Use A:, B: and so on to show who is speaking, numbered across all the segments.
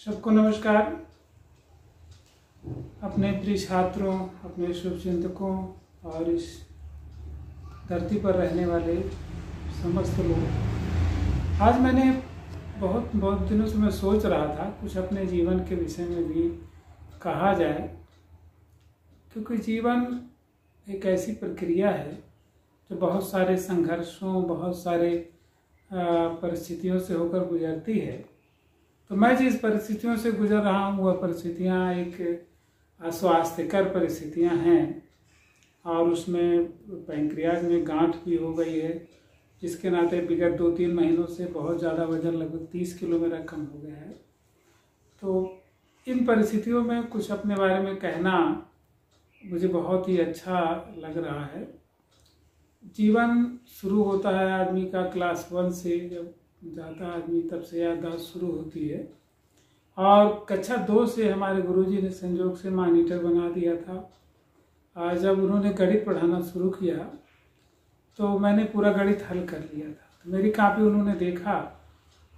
A: सबको नमस्कार। अपने प्रिय छात्रों, अपने शुभचिंतकों और इस धरती पर रहने वाले समस्त लोग, आज मैंने बहुत दिनों से मैं सोच रहा था कुछ अपने जीवन के विषय में भी कहा जाए, क्योंकि जीवन एक ऐसी प्रक्रिया है जो बहुत सारे संघर्षों, बहुत सारे परिस्थितियों से होकर गुजरती है। तो मैं जिस परिस्थितियों से गुजर रहा हूँ वह परिस्थितियाँ एक अस्वास्थ्यकर परिस्थितियाँ हैं, और उसमें पैंक्रियाज में गांठ भी हो गई है, जिसके नाते विगत 2-3 महीनों से बहुत ज़्यादा वजन लगभग 30 किलो मेरा कम हो गया है। तो इन परिस्थितियों में कुछ अपने बारे में कहना मुझे बहुत ही अच्छा लग रहा है। जीवन शुरू होता है आदमी का क्लास 1 से, जब जाता आदमी तब से याददाश्त शुरू होती है, और कक्षा 2 से हमारे गुरुजी ने संयोग से मॉनिटर बना दिया था। जब उन्होंने गणित पढ़ाना शुरू किया तो मैंने पूरा गणित हल कर लिया था। तो मेरी कॉपी उन्होंने देखा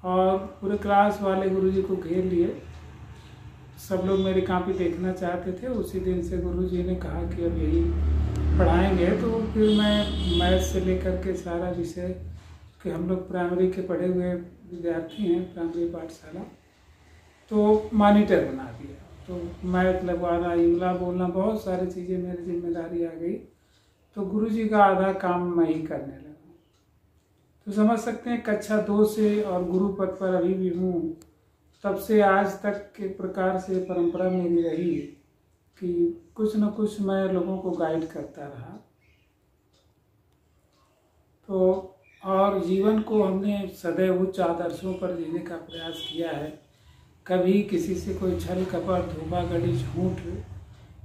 A: और पूरे क्लास वाले गुरुजी को घेर लिए। सब लोग मेरी कॉपी देखना चाहते थे। उसी दिन से गुरुजी ने कहा कि अब यही पढ़ाएंगे। तो फिर मैं मैथ से लेकर के सारा विषय, कि हम लोग प्राइमरी के पढ़े हुए विद्यार्थी हैं, प्राइमरी पाठशाला, तो मॉनिटर बना दिया। तो मैथ लगवाना, इमला बोलना, बहुत सारी चीज़ें मेरी जिम्मेदारी आ गई। तो गुरुजी का आधा काम मैं ही करने लगा। तो समझ सकते हैं, कक्षा 2 से और गुरु पद पर अभी भी हूँ, तब से आज तक एक प्रकार से परंपरा मेरी रही कि कुछ न कुछ मैं लोगों को गाइड करता रहा। तो और जीवन को हमने सदैव उच्च आदर्शों पर जीने का प्रयास किया है। कभी किसी से कोई छल कपट, धोखाधड़ी, झूठ,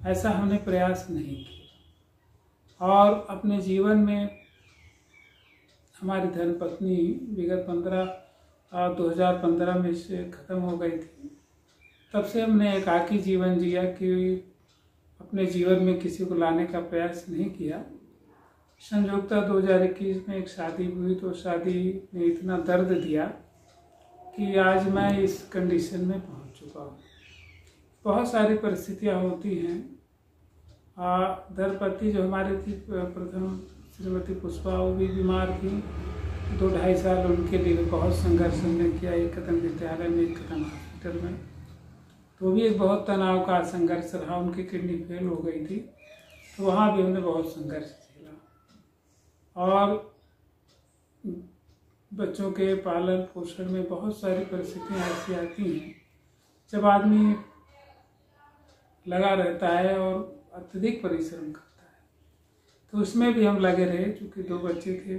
A: ऐसा हमने प्रयास नहीं किया। और अपने जीवन में हमारी धर्मपत्नी विगत 2015 में से ख़त्म हो गई थी। तब से हमने एकाकी जीवन जिया कि अपने जीवन में किसी को लाने का प्रयास नहीं किया। संयोगता 2021 में एक शादी हुई, तो शादी ने इतना दर्द दिया कि आज मैं इस कंडीशन में पहुंच चुका हूँ। बहुत सारी परिस्थितियाँ होती हैं। धर्मपत्नी जो हमारी थी प्रथम, श्रीमती पुष्पा, वो भी बीमार थी। 2-2.5 साल उनके लिए बहुत संघर्ष हमने किया, एक कदम विद्यालय में, एक कदम हॉस्पिटल में। तो भी एक बहुत तनाव का संघर्ष रहा। उनकी किडनी फेल हो गई थी, तो वहाँ भी हमने बहुत संघर्ष। और बच्चों के पालन पोषण में बहुत सारी परिस्थितियाँ ऐसी आती हैं जब आदमी लगा रहता है और अत्यधिक परिश्रम करता है। तो उसमें भी हम लगे रहे। चूँकि 2 बच्चे थे।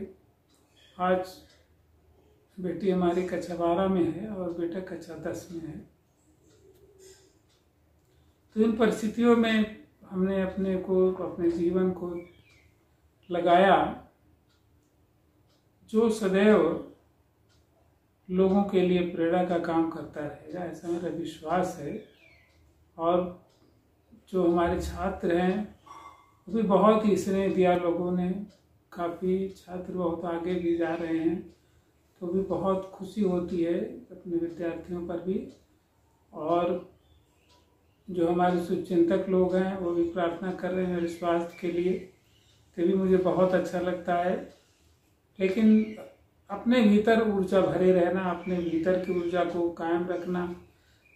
A: आज बेटी हमारी कक्षा 12 में है और बेटा कक्षा 10 में है। तो इन परिस्थितियों में हमने अपने जीवन को लगाया जो सदैव लोगों के लिए प्रेरणा का काम करता रहेगा, ऐसा मेरा विश्वास है। और जो हमारे छात्र हैं वो भी बहुत ही स्नेह दिया लोगों ने। काफ़ी छात्र बहुत आगे भी जा रहे हैं, तो भी बहुत खुशी होती है अपने विद्यार्थियों पर भी। और जो हमारे शुभचिंतक लोग हैं वो भी प्रार्थना कर रहे हैं मेरे स्वास्थ्य के लिए, तो भी मुझे बहुत अच्छा लगता है। लेकिन अपने भीतर ऊर्जा भरे रहना, अपने भीतर की ऊर्जा को कायम रखना,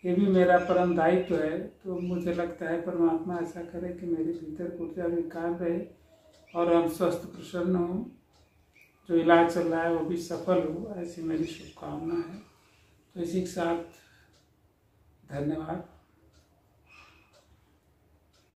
A: ये भी मेरा परम दायित्व है। तो मुझे लगता है परमात्मा ऐसा करे कि मेरे भीतर की ऊर्जा भी कायम रहे और हम स्वस्थ प्रसन्न हों। जो इलाज चल रहा है वो भी सफल हो, ऐसी मेरी शुभकामना है। तो इसी के साथ धन्यवाद।